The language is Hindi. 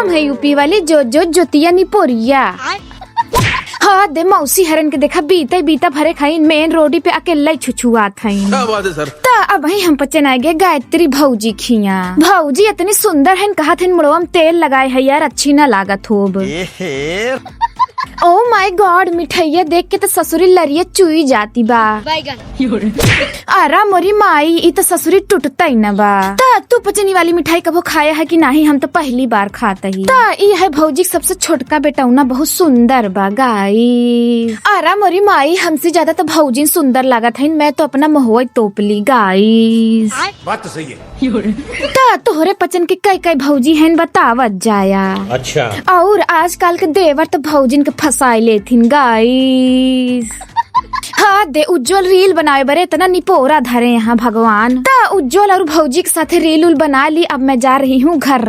हम है यूपी वाली जो जोतिया निपोरिया। हाँ दे मौसी हरन के देखा बीते बीता भरे खाई मेन रोडी पे अकेला ही छुछुआत है। क्या बात है सर। ता अब ही हम पचन आ गए गायत्री भौजी खिया। भौजी इतनी सुंदर है कहा थे मुड़वा में तेल लगाए है यार अच्छी ना लागत होब। ओ माय गॉड मिठाइया देख के तो ससुरी लरिया चुई जाती बा। अरा मोरी माई ई तो ससुरी टूटता ही न बा। ता तू पचनी वाली मिठाई कबो खाया है कि नहीं? हम तो पहली बार खाता ही। ता ई है भौजी सबसे छोटका बेटौना बहुत सुंदर बा गाइस। अरा मोरी माई हमसे ज्यादा तो भौजी सुंदर लागत है। मैं तो अपना महुआ तोपली गाइस। बात तो सही है। ता तोहरे पचन के कई कई भौजी हैं बतावत जाया। अच्छा। और आजकल के देवर तो भौजिन के फसाई लेथिन गाइस। हाँ दे उज्जवल रील बनाए बरे इतना निपोरा धरे यहाँ भगवान। ता उज्जवल और भौजी के साथ रील उल बना ली। अब मैं जा रही हूँ घर।